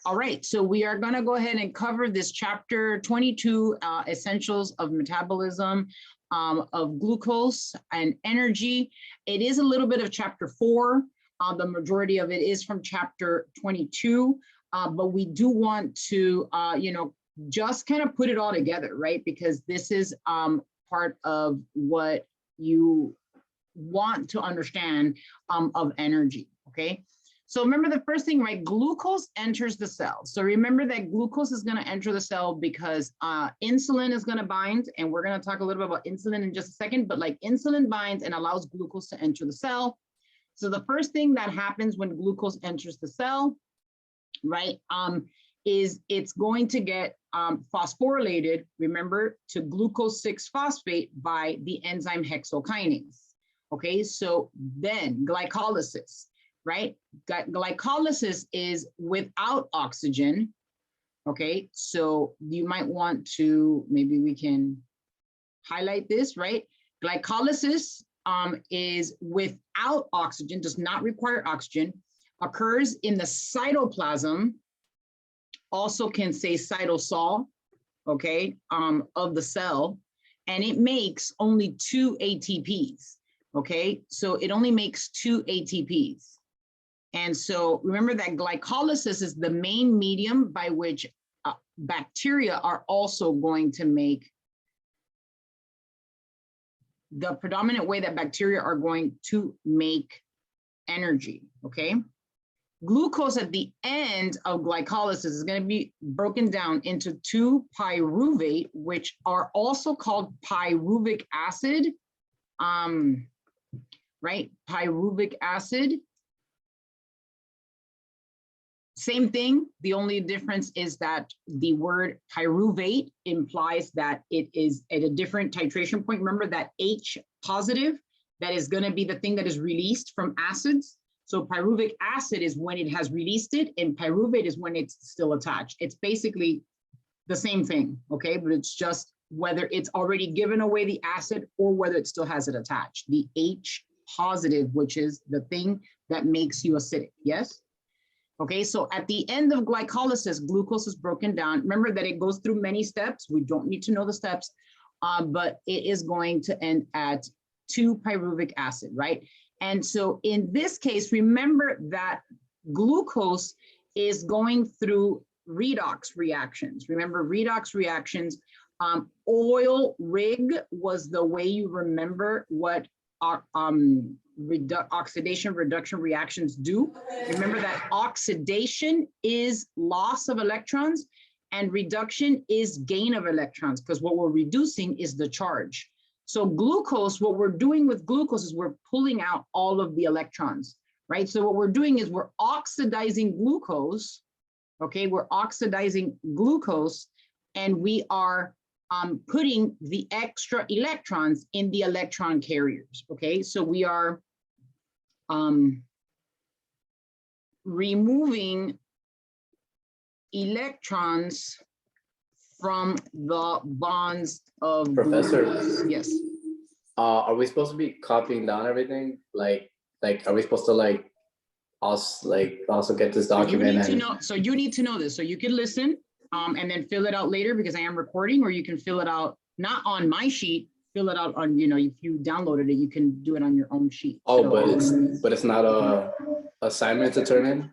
All right, so we are going to go ahead and cover this chapter 22, essentials of metabolism of glucose and energy. It is a little bit of chapter 4. The majority of it is from chapter 22, but we do want to, just kind of put it all together, right? Because this is part of what you want to understand of energy, okay? So remember the first thing, right? Glucose enters the cell. So remember that glucose is going to enter the cell because insulin is going to bind, and we're going to talk a little bit about insulin in just a second, but like insulin binds and allows glucose to enter the cell. So the first thing that happens when glucose enters the cell, right, is it's going to get phosphorylated, remember, to glucose 6-phosphate by the enzyme hexokinase. Okay, so then glycolysis. Right? Glycolysis is without oxygen. Okay, so you might want to, maybe we can highlight this, right? Glycolysis is without oxygen, does not require oxygen, occurs in the cytoplasm, also can say cytosol, okay, of the cell, and it makes only 2 ATPs, okay? So it only makes 2 ATPs. And so remember that glycolysis is the main medium by which bacteria are also going to make, the predominant way that bacteria are going to make energy, okay? Glucose at the end of glycolysis is going to be broken down into 2-pyruvate, which are also called pyruvic acid, right? Pyruvic acid. Same thing, the only difference is that the word pyruvate implies that it is at a different titration point. Remember that H positive, that is going to be the thing that is released from acids. So pyruvic acid is when it has released it, and pyruvate is when it's still attached. It's basically the same thing, okay? But it's just whether it's already given away the acid or whether it still has it attached. The H positive, which is the thing that makes you acidic, yes? Okay, so at the end of glycolysis, glucose is broken down. Remember that it goes through many steps. We don't need to know the steps, but it is going to end at 2-pyruvic acid, right? And so in this case, remember that glucose is going through redox reactions. Remember redox reactions, oil rig was the way you remember what our, oxidation reduction reactions do. Remember that oxidation is loss of electrons and reduction is gain of electrons, because what we're reducing is the charge. So glucose, what we're doing with glucose is we're pulling out all of the electrons, right? So what we're doing is we're oxidizing glucose, okay? We're oxidizing glucose, and we are putting the extra electrons in the electron carriers, okay? So we are removing electrons from the bonds of Professor. glucose. Yes. Are we supposed to be copying down everything? Like are we supposed to also get this document? So you need to know this. So you can listen and then fill it out later, because I am recording, or you can fill it out not on my sheet. Fill it out on, if you downloaded it, you can do it on your own sheet. Oh, so, but it's not a assignment to turn in?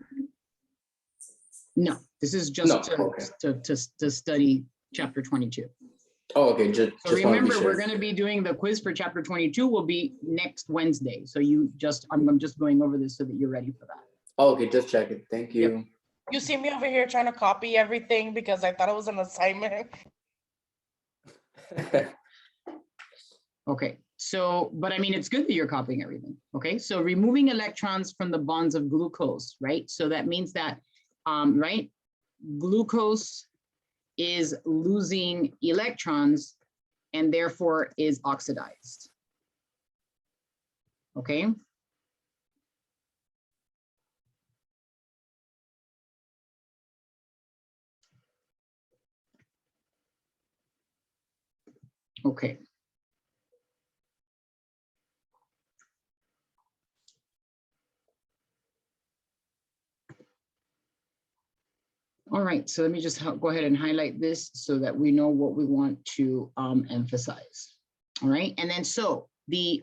No, this is just to study chapter 22. Oh, okay. Just remember, we're going to be doing the quiz for chapter 22 will be next Wednesday. So I'm just going over this so that you're ready for that. Oh, okay, just check it. Thank you. Yep. You see me over here trying to copy everything because I thought it was an assignment. Okay, so, but I mean, it's good that you're copying everything. Okay, so removing electrons from the bonds of glucose, right? So that means that, right, glucose is losing electrons and therefore is oxidized. Okay. Okay. All right, so let me just go ahead and highlight this so that we know what we want to emphasize. All right, and then so the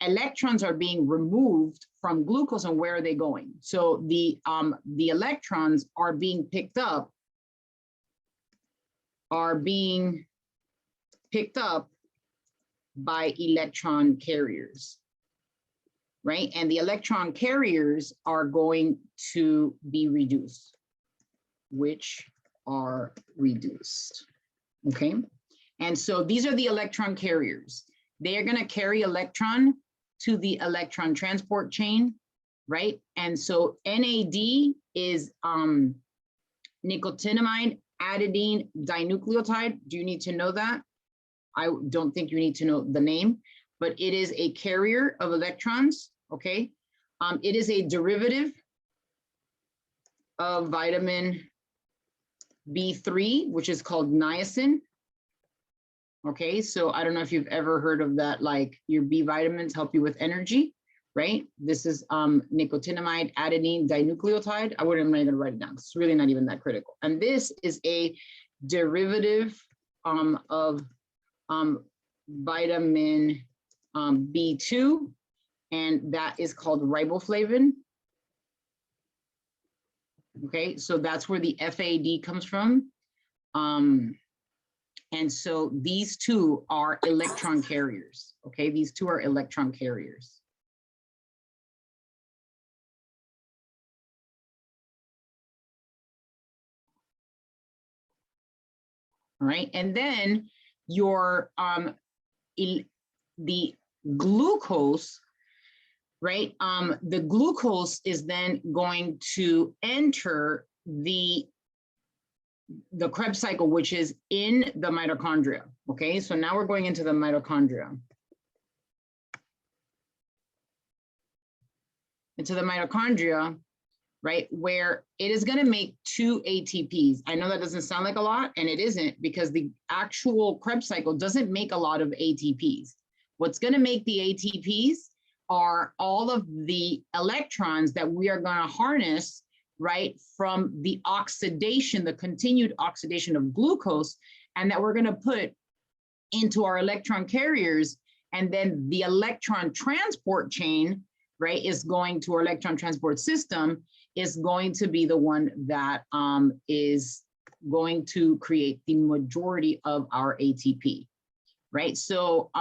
electrons are being removed from glucose, and where are they going? So the electrons are being picked up, by electron carriers, right? And the electron carriers are going to be reduced, which are reduced, okay? And so these are the electron carriers. They are gonna carry electron to the electron transport chain, right? And so NAD is nicotinamide adenine dinucleotide. Do you need to know that? I don't think you need to know the name, but it is a carrier of electrons, okay? It is a derivative of vitamin B3, which is called niacin. Okay, so I don't know if you've ever heard of that, like your B vitamins help you with energy, right? This is nicotinamide adenine dinucleotide. I'm not even gonna write it down. It's really not even that critical. And this is a derivative of vitamin B2, and that is called riboflavin. Okay, so that's where the FAD comes from. And so these two are electron carriers. Okay, these two are electron carriers. All right, and then your the glucose, right? The glucose is then going to enter the Krebs cycle, which is in the mitochondria. Okay, so now we're going into the mitochondria. Into the mitochondria, right, where it is going to make 2 ATPs. I know that doesn't sound like a lot, and it isn't, because the actual Krebs cycle doesn't make a lot of ATPs. What's going to make the ATPs are all of the electrons that we are going to harness, right, from the oxidation, the continued oxidation of glucose, and that we're going to put into our electron carriers. And then the electron transport chain, right, is going to our electron transport system, is going to be the one that is going to create the majority of our ATP, right? So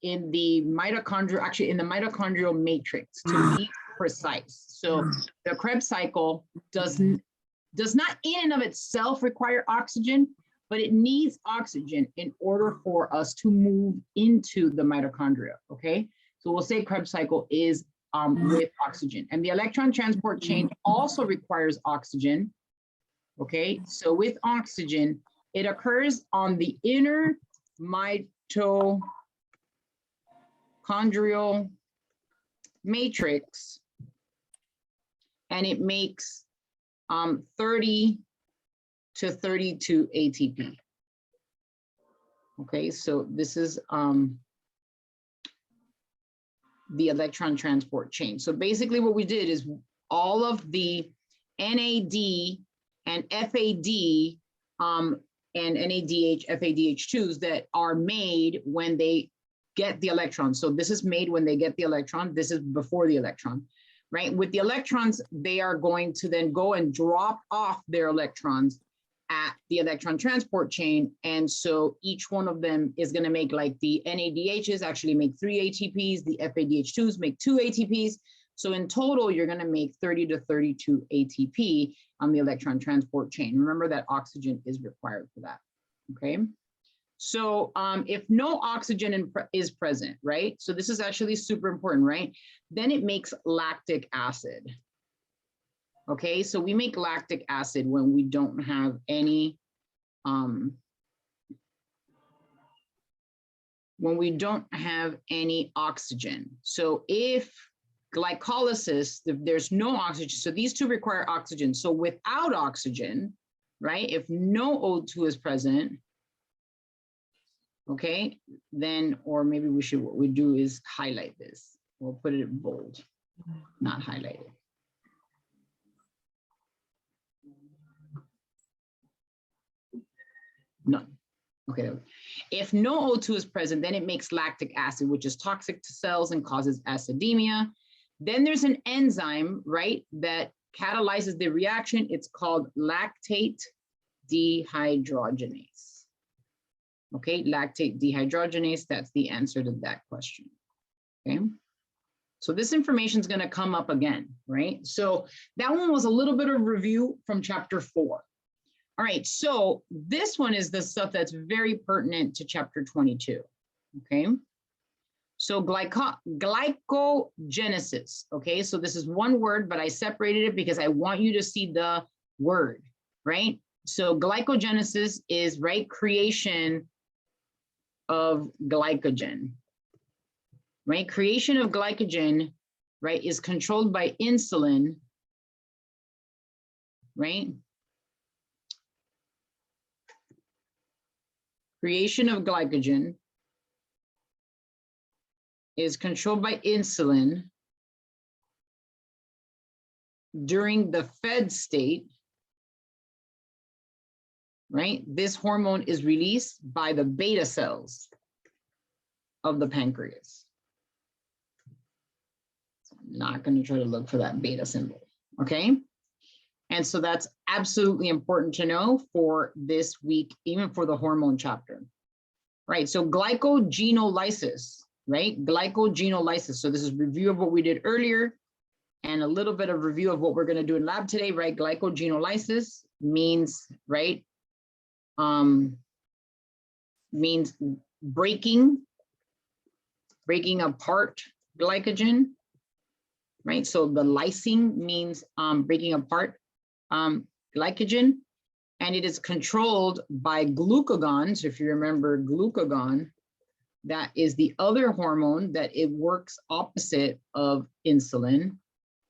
in the mitochondrial, actually in the mitochondrial matrix, to be precise. So the Krebs cycle does not in and of itself require oxygen, but it needs oxygen in order for us to move into the mitochondria, okay? So we'll say Krebs cycle is with oxygen. And the electron transport chain also requires oxygen, okay? So with oxygen, it occurs on the inner mitochondrial matrix, and it makes 30 to 32 ATP. Okay, so this is the electron transport chain. So basically what we did is all of the NAD and FAD and NADH, FADH2s that are made when they get the electron. So this is made when they get the electron. This is before the electron, right? With the electrons, they are going to then go and drop off their electrons at the electron transport chain. And so each one of them is going to make, like the NADHs actually make 3 ATPs, the FADH2s make 2 ATPs. So in total, you're going to make 30 to 32 ATP on the electron transport chain. Remember that oxygen is required for that, okay? So if no oxygen is present, right? So this is actually super important, right? Then it makes lactic acid. Okay, so we make lactic acid when we don't have any, oxygen. So if glycolysis, if there's no oxygen, so these two require oxygen. So without oxygen, right, if no O2 is present, okay, then, or maybe we should, what we do is highlight this. We'll put it in bold, not highlighted. None. Okay. If no O2 is present, then it makes lactic acid, which is toxic to cells and causes acidemia. Then there's an enzyme, right, that catalyzes the reaction. It's called lactate dehydrogenase. Okay, lactate dehydrogenase, that's the answer to that question. Okay. So this information is going to come up again, right? So that one was a little bit of review from chapter 4. All right, so this one is the stuff that's very pertinent to chapter 22, okay? So glycogenesis, okay? So this is one word, but I separated it because I want you to see the word, right? So glycogenesis is, right, creation of glycogen, right? Creation of glycogen, right, is controlled by insulin, right? Creation of glycogen is controlled by insulin during the fed state, right? This hormone is released by the beta cells of the pancreas. So I'm not going to try to look for that beta symbol, okay? And so that's absolutely important to know for this week, even for the hormone chapter, right? So glycogenolysis, right? Glycogenolysis. So this is review of what we did earlier and a little bit of review of what we're going to do in lab today, right? Glycogenolysis means, right? Means breaking apart glycogen, right? So the lysine means breaking apart glycogen, and it is controlled by glucagon. So if you remember glucagon, that is the other hormone that it works opposite of insulin,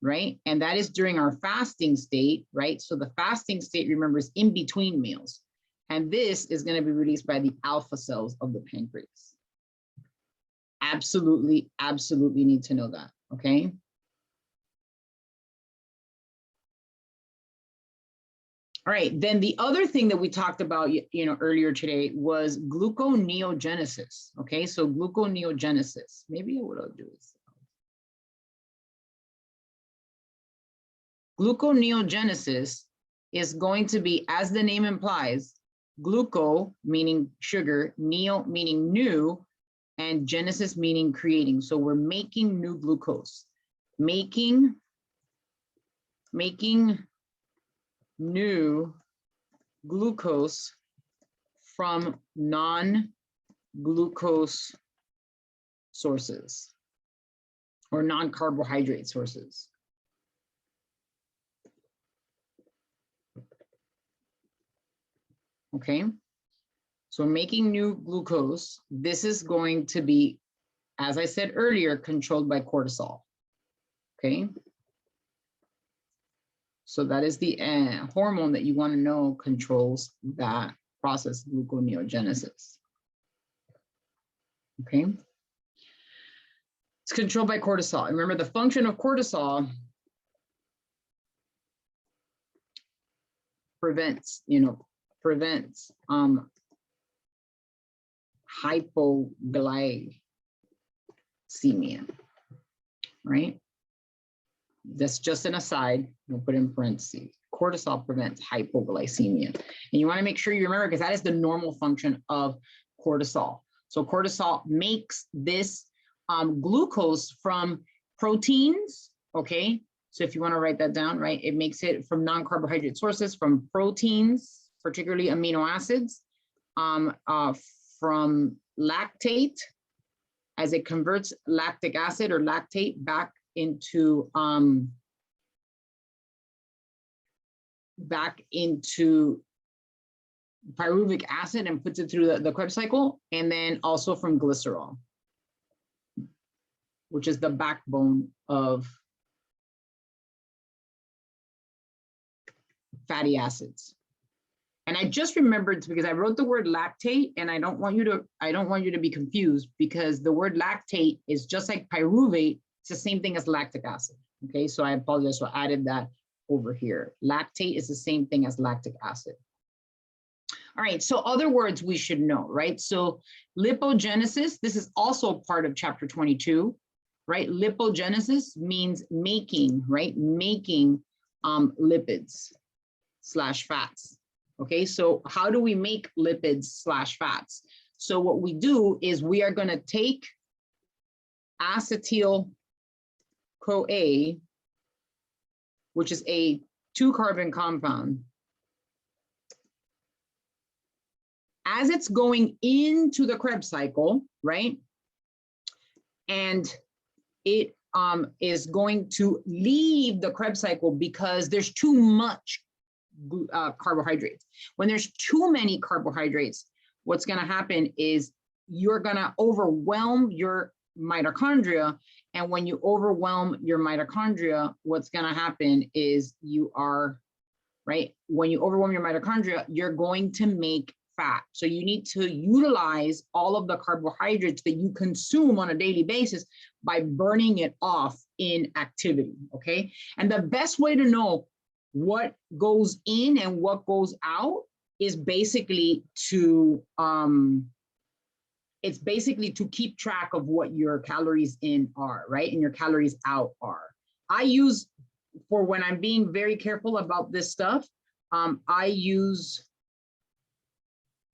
right? And that is during our fasting state, right? So the fasting state, remember, is in between meals. And this is going to be released by the alpha cells of the pancreas. Absolutely, absolutely need to know that, okay? All right, then the other thing that we talked about, earlier today was gluconeogenesis. Okay, so gluconeogenesis. Maybe what I'll do is gluconeogenesis is going to be, as the name implies, gluco meaning sugar, neo meaning new, and genesis meaning creating. So we're making new glucose, making new glucose from non-glucose sources or non-carbohydrate sources. Okay, so making new glucose, this is going to be, as I said earlier, controlled by cortisol. Okay. So that is the hormone that you want to know controls that process, gluconeogenesis. Okay. It's controlled by cortisol. Remember, the function of cortisol prevents hypoglycemia, right? That's just an aside. We'll put in parentheses. Cortisol prevents hypoglycemia. And you want to make sure you remember, because that is the normal function of cortisol. So cortisol makes this glucose from proteins, okay? So if you want to write that down, right, it makes it from non-carbohydrate sources, from proteins, particularly amino acids, from lactate, as it converts lactic acid or lactate back into pyruvic acid and puts it through the Krebs cycle, and then also from glycerol, which is the backbone of fatty acids. And I just remembered, because I wrote the word lactate, and I don't want you to be confused, because the word lactate is just like pyruvate. It's the same thing as lactic acid. Okay, so I apologize. So I added that over here. Lactate is the same thing as lactic acid. All right, so other words we should know, right? So lipogenesis, this is also part of chapter 22, right? Lipogenesis means making, right? Making lipids / fats. Okay, so how do we make lipids / fats? So what we do is we are going to take acetyl-CoA, which is a 2-carbon compound. As it's going into the Krebs cycle, right? And it is going to leave the Krebs cycle because there's too much carbohydrates. When there's too many carbohydrates, what's going to happen is you're going to overwhelm your mitochondria. And when you overwhelm your mitochondria, what's going to happen is you are, right? When you overwhelm your mitochondria, you're going to make fat. So you need to utilize all of the carbohydrates that you consume on a daily basis by burning it off in activity, okay? And the best way to know what goes in and what goes out is basically to, it's basically to keep track of what your calories in are, right? And your calories out are. I use, for when I'm being very careful about this stuff, I use,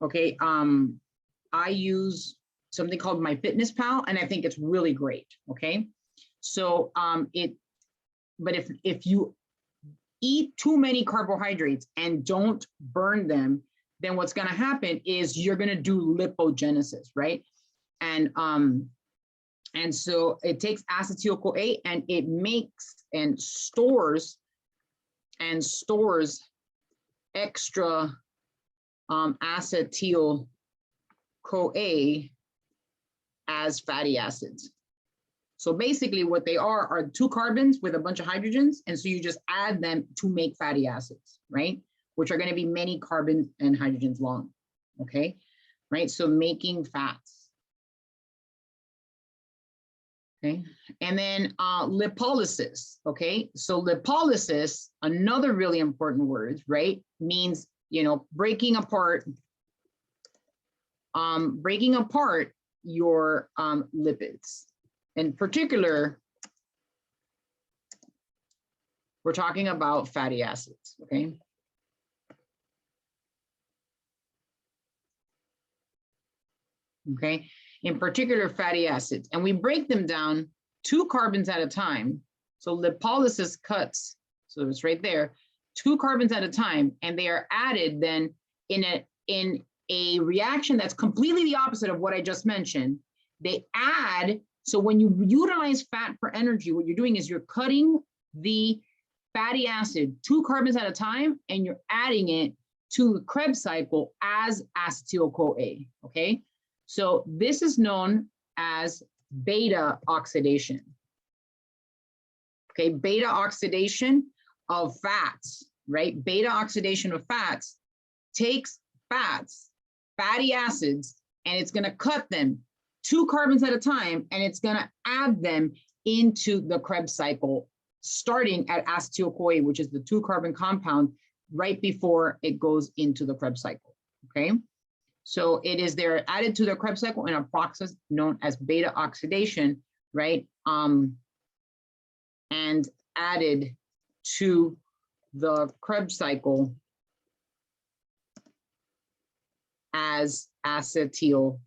okay, I use something called MyFitnessPal, and I think it's really great, okay? So but if you eat too many carbohydrates and don't burn them, then what's gonna happen is you're gonna do lipogenesis, right? And so it takes acetyl-CoA and it makes and stores extra acetyl-CoA as fatty acids. So basically what they are 2 carbons with a bunch of hydrogens. And so you just add them to make fatty acids, right? Which are going to be many carbons and hydrogens long, okay? Right, so making fats. Okay, and then lipolysis, okay? So lipolysis, another really important word, right? Means, you know, breaking apart your lipids. In particular, we're talking about fatty acids, okay? Okay, in particular fatty acids, and we break them down 2 carbons at a time. So lipolysis cuts, so it's right there, 2 carbons at a time, and they are added then in a reaction that's completely the opposite of what I just mentioned. They add, so when you utilize fat for energy, what you're doing is you're cutting the fatty acid 2 carbons at a time, and you're adding it to the Krebs cycle as acetyl-CoA, okay? So this is known as beta oxidation. Okay, beta oxidation of fats, right? Beta oxidation of fats takes fats, fatty acids, and it's going to cut them 2 carbons at a time, and it's going to add them into the Krebs cycle, starting at acetyl-CoA, which is the 2-carbon compound, right before it goes into the Krebs cycle, okay? So it is there added to the Krebs cycle in a process known as beta oxidation, right? And added to the Krebs cycle as acetyl-CoA,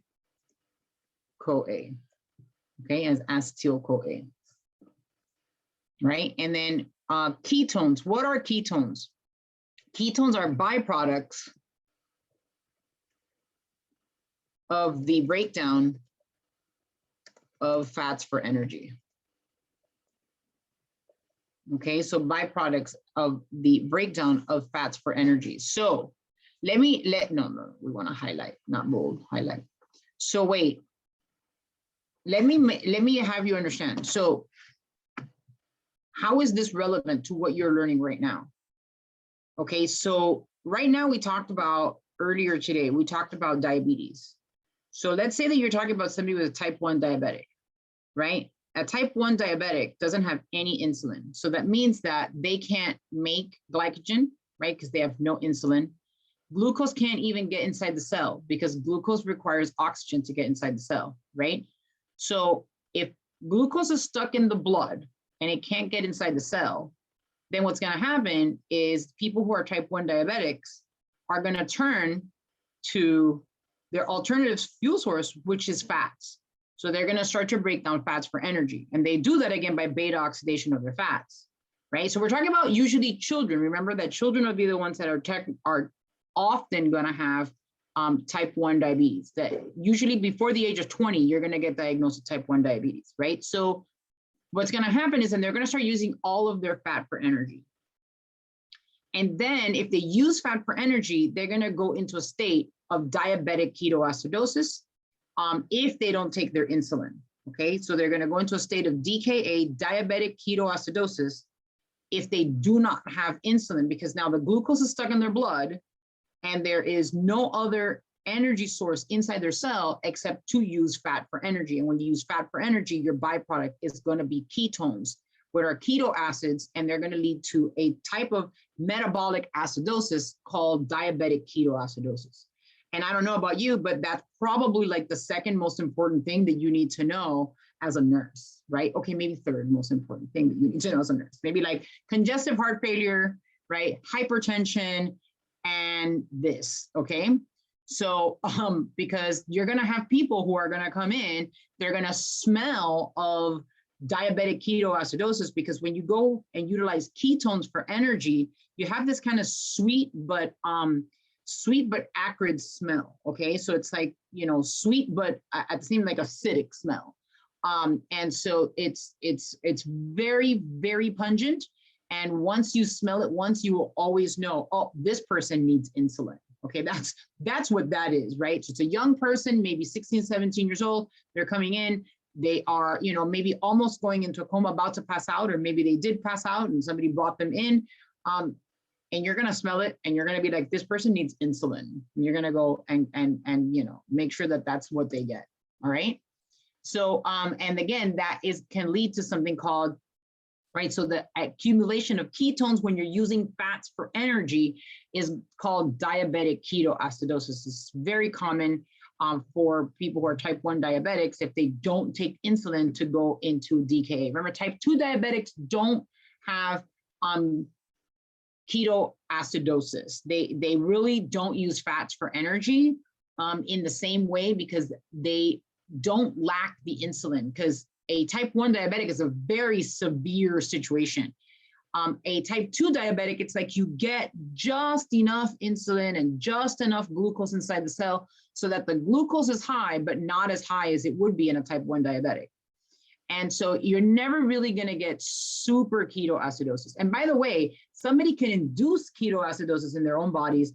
okay, as acetyl-CoA, right? And then ketones. What are ketones? Ketones are byproducts of the breakdown of fats for energy. Okay, so byproducts of the breakdown of fats for energy. So no, we want to highlight, not bold, highlight. So wait, let me have you understand. So how is this relevant to what you're learning right now? Okay, so right now we talked about, earlier today, we talked about diabetes. So let's say that you're talking about somebody with a type 1 diabetic, right? A type 1 diabetic doesn't have any insulin. So that means that they can't make glycogen, right? Because they have no insulin. Glucose can't even get inside the cell because glucose requires oxygen to get inside the cell, right? So if glucose is stuck in the blood and it can't get inside the cell, then what's going to happen is people who are type 1 diabetics are going to turn to their alternative fuel source, which is fats. So they're going to start to break down fats for energy. And they do that again by beta oxidation of their fats, right? So we're talking about usually children. Remember that children will be the ones that are often going to have type 1 diabetes. That usually before the age of 20, you're going to get diagnosed with type 1 diabetes, right? So what's going to happen is then they're going to start using all of their fat for energy. And then if they use fat for energy, they're going to go into a state of diabetic ketoacidosis if they don't take their insulin. Okay, so they're going to go into a state of DKA, diabetic ketoacidosis, if they do not have insulin, because now the glucose is stuck in their blood and there is no other energy source inside their cell except to use fat for energy. And when you use fat for energy, your byproduct is going to be ketones, which are keto acids, and they're going to lead to a type of metabolic acidosis called diabetic ketoacidosis. And I don't know about you, but that's probably like the second most important thing that you need to know as a nurse, right? Okay, maybe third most important thing that you need to know as a nurse. Maybe like congestive heart failure, right? Hypertension, and this, okay? So, because you're gonna have people who are gonna come in, they're gonna smell of diabetic ketoacidosis, because when you go and utilize ketones for energy, you have this kind of sweet but acrid smell, okay? So it's like, you know, sweet, but it seems like acidic smell. And so it's very, very pungent. And once you smell it once, you will always know, oh, this person needs insulin. Okay, that's what that is, right? So it's a young person, maybe 16, 17 years old. They're coming in. They are, you know, maybe almost going into a coma, about to pass out, or maybe they did pass out and somebody brought them in. And you're going to smell it and you're going to be like, this person needs insulin. And you're going to go and you know, make sure that that's what they get. All right. So, and again, that can lead to something called, right? So the accumulation of ketones when you're using fats for energy is called diabetic ketoacidosis. It's very common for people who are type 1 diabetics if they don't take insulin to go into DKA. Remember, type 2 diabetics don't have ketoacidosis. They really don't use fats for energy in the same way, because they don't lack the insulin, because a type 1 diabetic is a very severe situation. A type 2 diabetic, it's like you get just enough insulin and just enough glucose inside the cell so that the glucose is high, but not as high as it would be in a type 1 diabetic. And so you're never really going to get super ketoacidosis. And by the way, somebody can induce ketoacidosis in their own bodies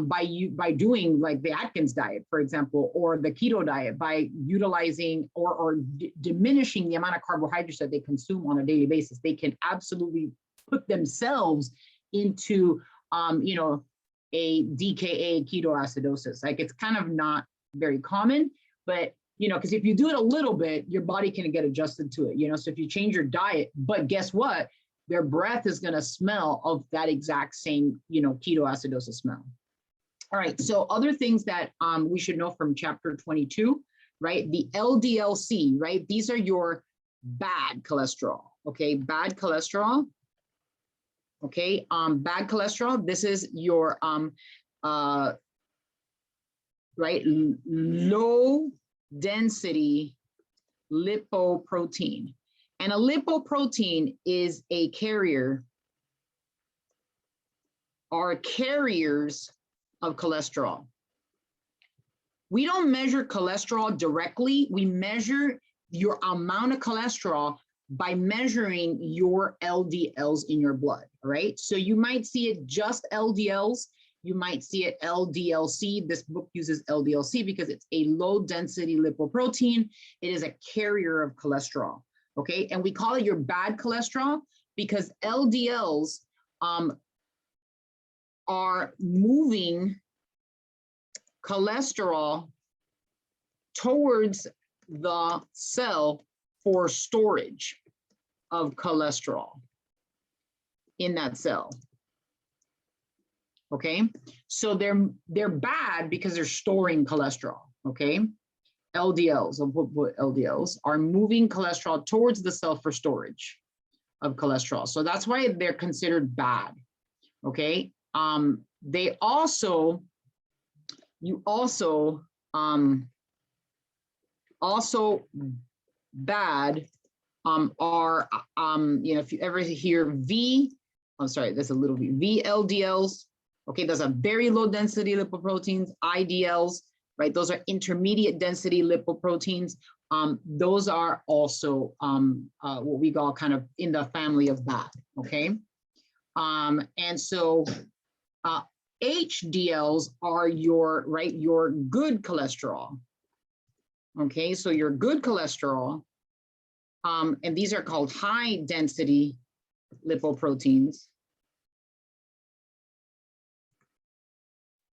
by doing like the Atkins diet, for example, or the keto diet, by utilizing or diminishing the amount of carbohydrates that they consume on a daily basis. They can absolutely put themselves into, you know, a DKA ketoacidosis. Like, it's kind of not very common, but, you know, because if you do it a little bit, your body can get adjusted to it, you know. So if you change your diet, but guess what? Their breath is going to smell of that exact same, you know, ketoacidosis smell. All right, so other things that we should know from chapter 22, right? The LDL-C, right? These are your bad cholesterol, okay? Bad cholesterol, okay? Bad cholesterol, this is your, right? Low density lipoprotein. And a lipoprotein is a carrier, or carriers of cholesterol. We don't measure cholesterol directly. We measure your amount of cholesterol by measuring your LDLs in your blood, all right? So you might see it just LDLs. You might see it LDL-C. This book uses LDL-C because it's a low density lipoprotein. It is a carrier of cholesterol, okay? And we call it your bad cholesterol because LDLs are moving cholesterol towards the cell for storage of cholesterol in that cell. okay? So they're bad because they're storing cholesterol, okay? LDLs, LDLs are moving cholesterol towards the cell for storage of cholesterol. So that's why they're considered bad, okay? They also, also bad are, if you ever hear there's a little VLDLs, okay, those are very low density lipoproteins, IDLs, right? Those are intermediate density lipoproteins. Those are also what we call kind of in the family of bad, okay? And so HDLs are your good cholesterol, okay? So your good cholesterol, and these are called high density lipoproteins,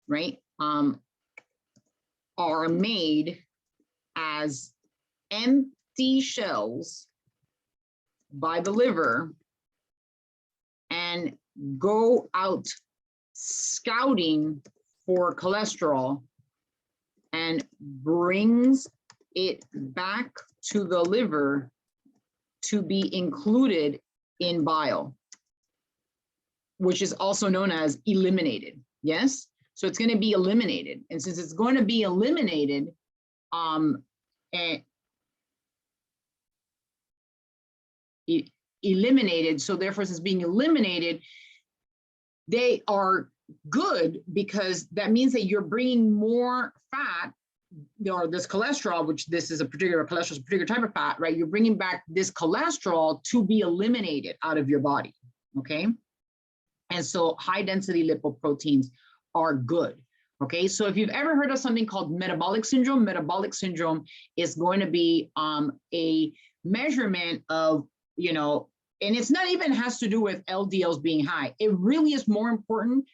right? Are made as empty shells by the liver and go out scouting for cholesterol and brings it back to the liver to be included in bile, which is also known as eliminated. Yes, so it's going to be eliminated, and since it's going to be eliminated, eliminated, so therefore since being eliminated, they are good because that means that you're bringing more fat, or this cholesterol, which this is a particular cholesterol, a particular type of fat, right? You're bringing back this cholesterol to be eliminated out of your body, okay? And so high density lipoproteins are good, okay? So if you've ever heard of something called metabolic syndrome is going to be a measurement of, and it's not even has to do with LDLs being high. It really is more important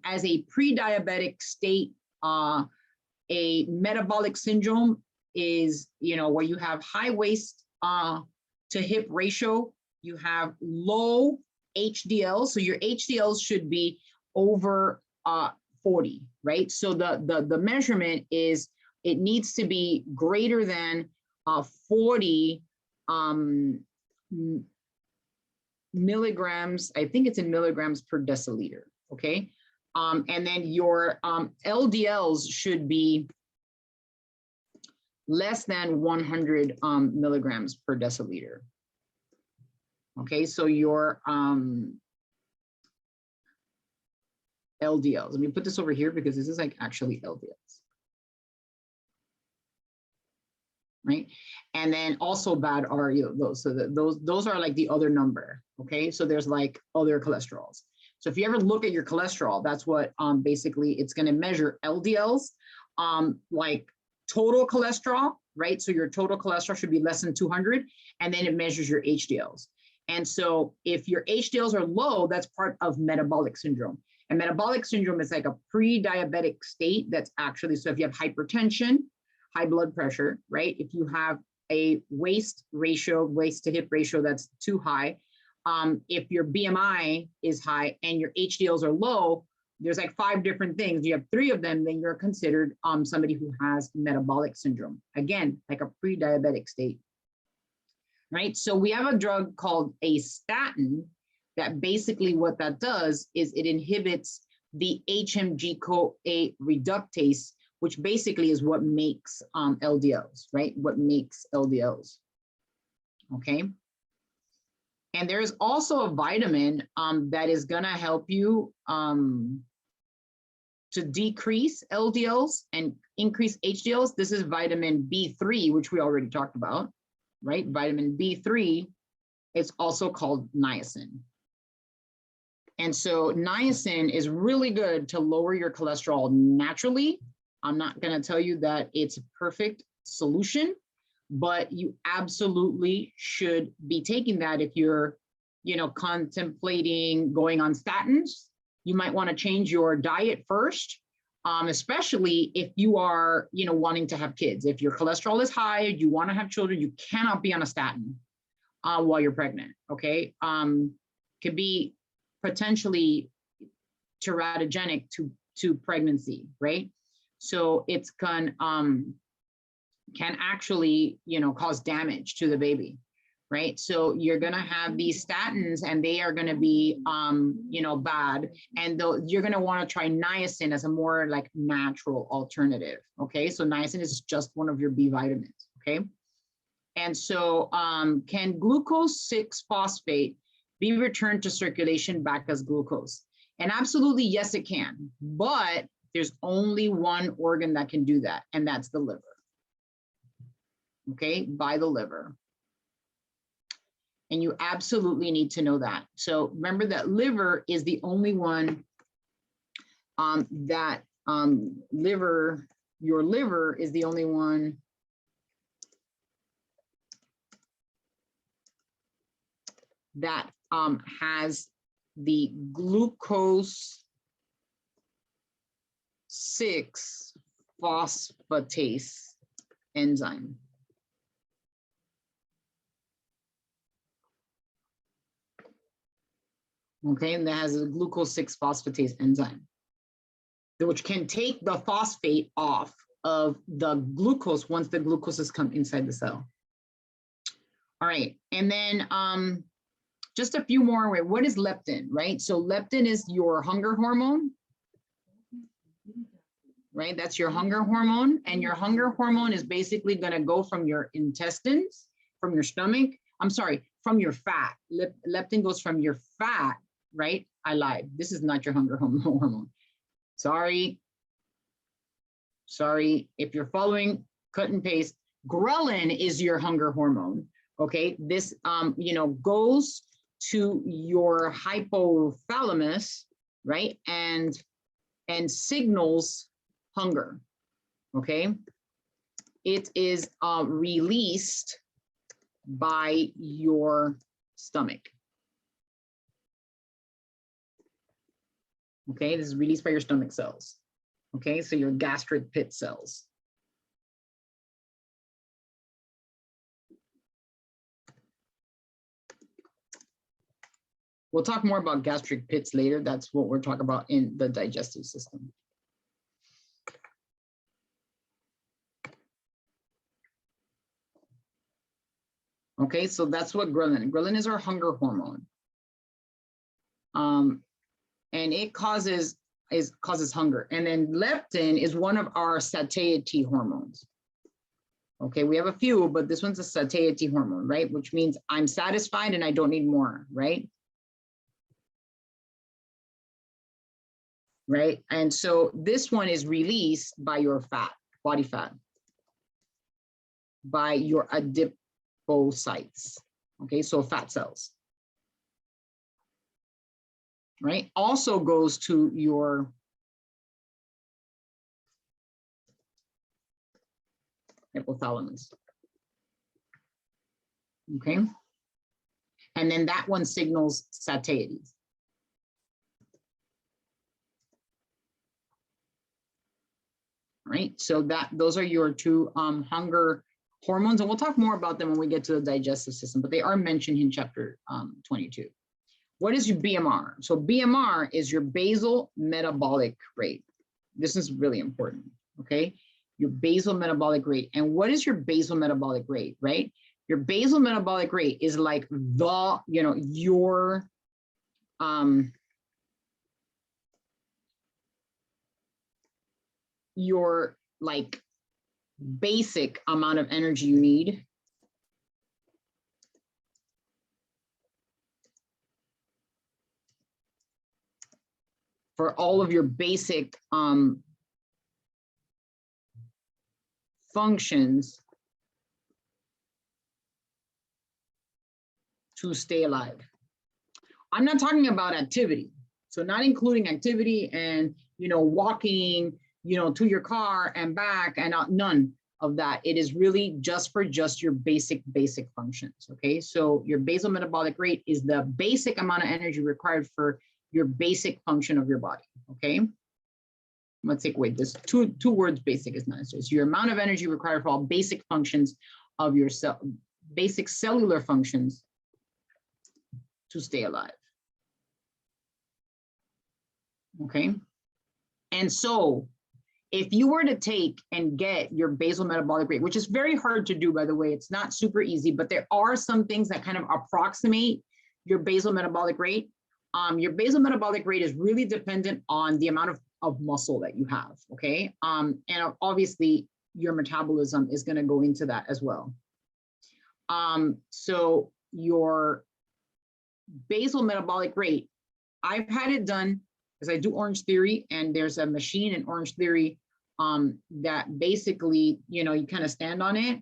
as a pre-diabetic state. A metabolic syndrome is, where you have high waist to hip ratio, you have low HDL. So your HDL should be over 40, right? So the measurement is, it needs to be greater than 40 milligrams. I think it's in milligrams per deciliter, okay? And then your LDLs should be less than 100 milligrams per deciliter. Okay, so your LDLs. Let me put this over here because this is like actually LDLs. Right, and then also bad are those. So those are like the other number. Okay, so there's like other cholesterols. So if you ever look at your cholesterol, that's what basically it's going to measure LDLs, like total cholesterol, right? So your total cholesterol should be less than 200, and then it measures your HDLs. And so if your HDLs are low, that's part of metabolic syndrome. And metabolic syndrome is like a pre-diabetic state that's actually, so if you have hypertension, high blood pressure, right? If you have a waist to hip ratio that's too high, if your BMI is high and your HDLs are low, there's like 5 different things. You have 3 of them, then you're considered somebody who has metabolic syndrome. Again, like a pre-diabetic state, right? So we have a drug called a statin that basically what that does is it inhibits the HMG-CoA reductase, which basically is what makes LDLs, right? What makes LDLs, okay? And there's also a vitamin that is gonna help you to decrease LDLs and increase HDLs. This is vitamin B3, which we already talked about, right? Vitamin B3, it's also called niacin. And so niacin is really good to lower your cholesterol naturally. I'm not going to tell you that it's a perfect solution, but you absolutely should be taking that if you're, contemplating going on statins. You might want to change your diet first, especially if you are, wanting to have kids. If your cholesterol is high, you want to have children, you cannot be on a statin while you're pregnant, okay? Could be potentially teratogenic to pregnancy, right? So it's can actually, cause damage to the baby, right? So you're gonna have these statins, and they are gonna be, bad. And though you're gonna want to try niacin as a more like natural alternative. Okay, so niacin is just one of your B vitamins. Okay, and so can glucose 6-phosphate be returned to circulation back as glucose? And absolutely, yes, it can. But there's only one organ that can do that, and that's the liver. Okay, by the liver. And you absolutely need to know that. So remember that liver is the only one your liver is the only one that has the glucose 6-phosphatase enzyme. Okay, and that has a glucose 6-phosphatase enzyme, which can take the phosphate off of the glucose once the glucose has come inside the cell. All right, and then just a few more. What is leptin, right? So leptin is your hunger hormone, right? That's your hunger hormone, and your hunger hormone is basically going to go from your intestines, from your stomach. I'm sorry, from your fat. Leptin goes from your fat, right? I lied. This is not your hunger hormone. Sorry. If you're following, cut and paste. Ghrelin is your hunger hormone. Okay, this goes to your hypothalamus, right? And signals hunger. Okay, it is released by your stomach. Okay, this is released by your stomach cells. Okay, so your gastric pit cells. We'll talk more about gastric pits later. That's what we're talking about in the digestive system. Okay, so that's what ghrelin. Ghrelin is our hunger hormone. And it causes hunger. And then leptin is one of our satiety hormones. Okay, we have a few, but this one's a satiety hormone, right? Which means I'm satisfied and I don't need more, right? Right, and so this one is released by your fat, body fat, by your adipocytes. Okay, so fat cells. Right, also goes to your hypothalamus. Okay, and then that one signals satiety. Right, so those are your two hunger hormones, and we'll talk more about them when we get to the digestive system, but they are mentioned in chapter 22. What is your BMR? So BMR is your basal metabolic rate. This is really important, okay? Your basal metabolic rate. And what is your basal metabolic rate, right? Your basal metabolic rate is like your like basic amount of energy you need for all of your basic functions to stay alive. I'm not talking about activity. So not including activity and, walking, to your car and back and none of that. It is really just for your basic functions. Okay. So your basal metabolic rate is the basic amount of energy required for your basic function of your body. Okay. Let's take away this two words, basic is not necessary. It's your amount of energy required for all basic functions of your cell, basic cellular functions to stay alive. okay? And so if you were to take and get your basal metabolic rate, which is very hard to do, by the way, it's not super easy, but there are some things that kind of approximate your basal metabolic rate. Your basal metabolic rate is really dependent on the amount of muscle that you have, okay? And obviously your metabolism is gonna go into that as well. So your basal metabolic rate, I've had it done because I do Orange Theory, and there's a machine in Orange Theory that basically, you know, you kind of stand on it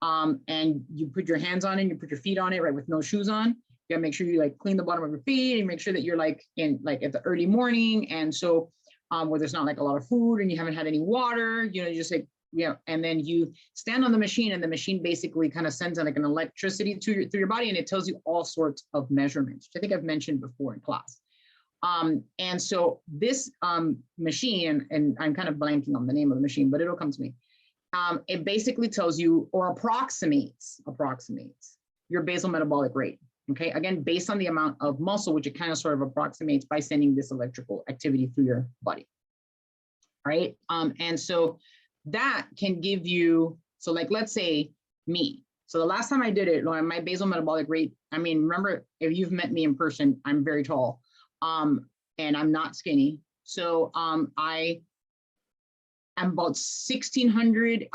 and you put your hands on it, you put your feet on it, right, with no shoes on. You gotta make sure you like clean the bottom of your feet and make sure that you're like in like at the early morning. And so where there's not like a lot of food and you haven't had any water, you know, you just like, yeah, and then you stand on the machine and the machine basically kind of sends like an electricity to through your body, and it tells you all sorts of measurements, which I think I've mentioned before in class. And so this machine, and I'm kind of blanking on the name of the machine, but it'll come to me. It basically tells you or approximates your basal metabolic rate. Okay, again, based on the amount of muscle, which it kind of sort of approximates by sending this electrical activity through your body. All right, and so that can give you, so like, let's say me. So the last time I did it, my basal metabolic rate, I mean, remember, if you've met me in person, I'm very tall, and I'm not skinny. So I'm about 1,600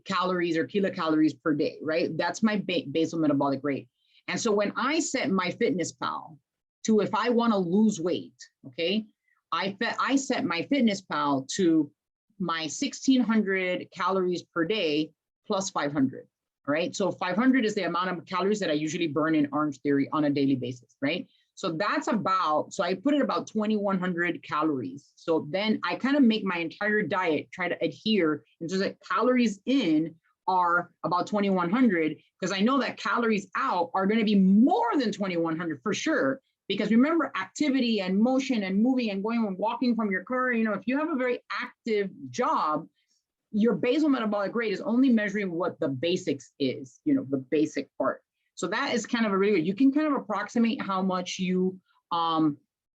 calories or kilocalories per day, right? That's my basal metabolic rate. And so when I set my FitnessPal to, if I want to lose weight, okay, I set my FitnessPal to my 1,600 calories per day plus 500, right? So 500 is the amount of calories that I usually burn in Orange Theory on a daily basis, right? So that's about, so I put it about 2,100 calories. So then I kind of make my entire diet, try to adhere, and so that calories in are about 2,100, because I know that calories out are going to be more than 2,100 for sure. Because remember, activity and motion and moving and going and walking from your car, you know, if you have a very active job, your basal metabolic rate is only measuring what the basics is, you know, the basic part. So that is kind of a really good, you can kind of approximate how much you,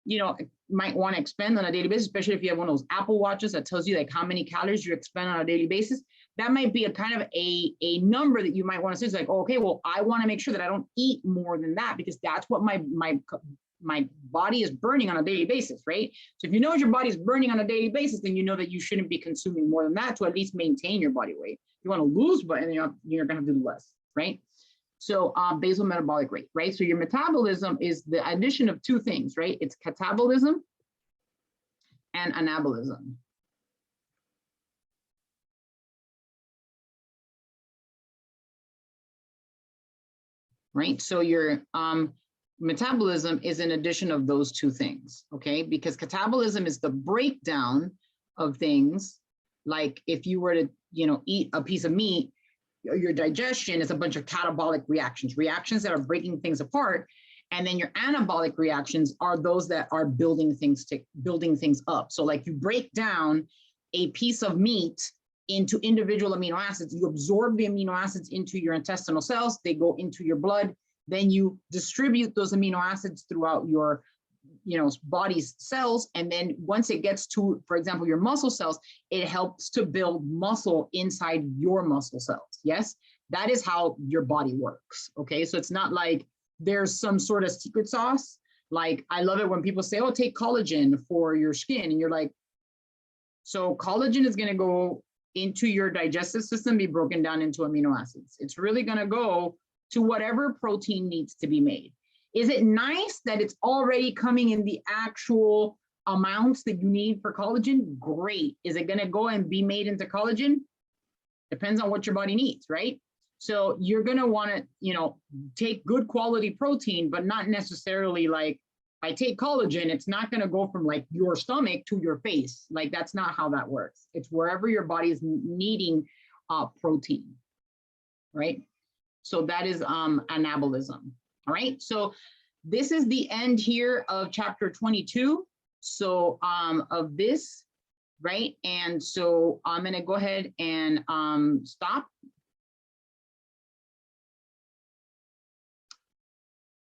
you know, might want to expend on a daily basis, especially if you have one of those Apple Watches that tells you like how many calories you expend on a daily basis. That might be a kind of a number that you might want to say. It's like, oh, okay, well, I want to make sure that I don't eat more than that, because that's what my body is burning on a daily basis, right? So if you know what your body is burning on a daily basis, then you know that you shouldn't be consuming more than that to at least maintain your body weight. If you want to lose, but you're going to have to do less, right? So basal metabolic rate, right? So your metabolism is the addition of two things, right? It's catabolism and anabolism. Right, so your metabolism is an addition of those two things, okay? Because catabolism is the breakdown of things. Like if you were to, you know, eat a piece of meat, your digestion is a bunch of catabolic reactions that are breaking things apart. And then your anabolic reactions are those that are building things up. So like you break down a piece of meat into individual amino acids, you absorb the amino acids into your intestinal cells, they go into your blood, then you distribute those amino acids throughout your, you know, body's cells. And then once it gets to, for example, your muscle cells, it helps to build muscle inside your muscle cells. Yes, that is how your body works. Okay, so it's not like there's some sort of secret sauce. Like I love it when people say, oh, take collagen for your skin. And you're like, so collagen is going to go into your digestive system, be broken down into amino acids. It's really going to go to whatever protein needs to be made. Is it nice that it's already coming in the actual amounts that you need for collagen? Great. Is it going to go and be made into collagen? Depends on what your body needs, right? So you're going to want to, you know, take good quality protein, but not necessarily like, I take collagen, it's not going to go from like your stomach to your face. Like that's not how that works. It's wherever your body is needing protein, right? So that is anabolism. All right. So this is the end here of chapter 22. So of this, right? And so I'm going to go ahead and stop.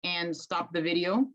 And stop the video.